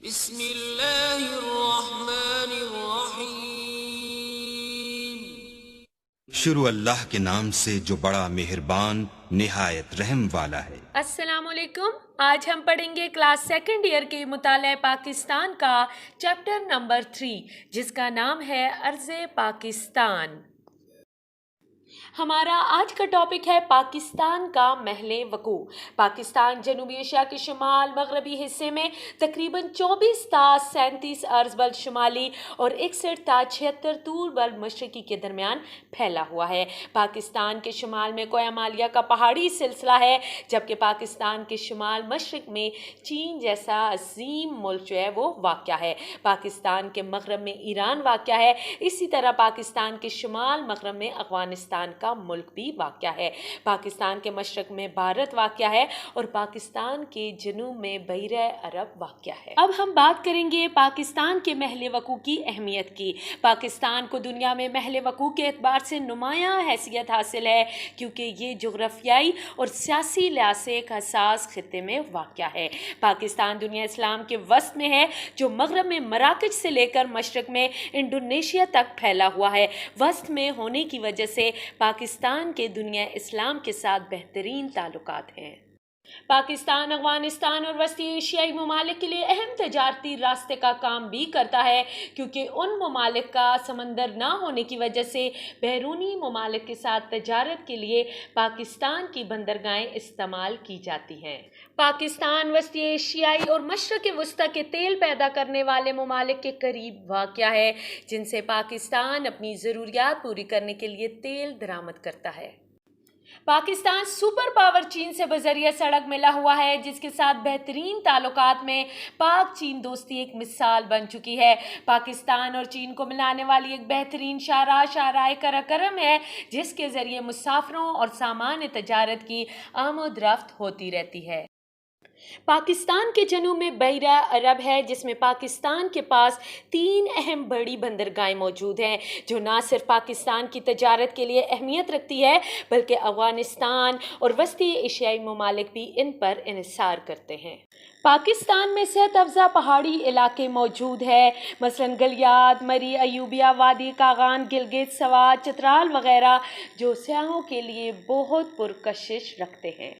بسم اللہ الرحمن الرحیم۔ شروع اللہ کے نام سے جو بڑا مہربان نہایت رحم والا ہے۔ السلام علیکم۔ آج ہم پڑھیں گے کلاس سیکنڈ ایئر کے مطالعہ پاکستان کا چیپٹر نمبر 3 جس کا نام ہے ارض پاکستان۔ ہمارا آج کا ٹاپک ہے پاکستان کا محل وقوع۔ پاکستان جنوبی ایشیا کے شمال مغربی حصے میں تقریباً 24 تا 37 ارض بل شمالی اور 61 تا 76 طول بل مشرقی کے درمیان پھیلا ہوا ہے۔ پاکستان کے شمال میں کوہ ہمالیہ کا پہاڑی سلسلہ ہے، جبکہ پاکستان کے شمال مشرق میں چین جیسا عظیم ملک جو ہے وہ واقع ہے۔ پاکستان کے مغرب میں ایران واقع ہے، اسی طرح پاکستان کے شمال مغرب میں افغانستان کا ملک بھی واقع ہے۔ پاکستان کے مشرق میں بھارت واقع ہے اور پاکستان کے جنوب میں بحیرہ عرب واقع ہے۔ اب ہم بات کریں گے پاکستان کے محل وقوع کی اہمیت کی۔ پاکستان کو دنیا میں محل وقوع کے اعتبار سے نمایاں حیثیت حاصل ہے، کیونکہ یہ جغرافیائی اور سیاسی لحاظ سے ایک حساس خطے میں واقع ہے۔ پاکستان دنیا اسلام کے وسط میں ہے، جو مغرب میں مراکش سے لے کر مشرق میں انڈونیشیا تک پھیلا ہوا ہے۔ وسط میں ہونے کی وجہ سے پاکستان کے دنیا اسلام کے ساتھ بہترین تعلقات ہیں۔ پاکستان افغانستان اور وسطی ایشیائی ممالک کے لیے اہم تجارتی راستے کا کام بھی کرتا ہے، کیونکہ ان ممالک کا سمندر نہ ہونے کی وجہ سے بیرونی ممالک کے ساتھ تجارت کے لیے پاکستان کی بندرگاہیں استعمال کی جاتی ہیں۔ پاکستان وسطی ایشیائی اور مشرق وسطیٰ کے تیل پیدا کرنے والے ممالک کے قریب واقع ہے، جن سے پاکستان اپنی ضروریات پوری کرنے کے لیے تیل درآمد کرتا ہے۔ پاکستان سپر پاور چین سے بذریعہ سڑک ملا ہوا ہے، جس کے ساتھ بہترین تعلقات میں پاک چین دوستی ایک مثال بن چکی ہے۔ پاکستان اور چین کو ملانے والی ایک بہترین شاہراہ شاہراہ قراقرم ہے، جس کے ذریعے مسافروں اور سامان تجارت کی آمد رفت ہوتی رہتی ہے۔ پاکستان کے جنوب میں بحیرہ عرب ہے، جس میں پاکستان کے پاس 3 اہم بڑی بندرگاہیں موجود ہیں، جو نہ صرف پاکستان کی تجارت کے لیے اہمیت رکھتی ہے، بلکہ افغانستان اور وسطی ایشیائی ممالک بھی ان پر انحصار کرتے ہیں۔ پاکستان میں صحت افزا پہاڑی علاقے موجود ہیں، مثلاً گلیات، مری، ایوبیہ، وادی کاغان، گلگت، سوات، چترال وغیرہ، جو سیاحوں کے لیے بہت پرکشش رکھتے ہیں۔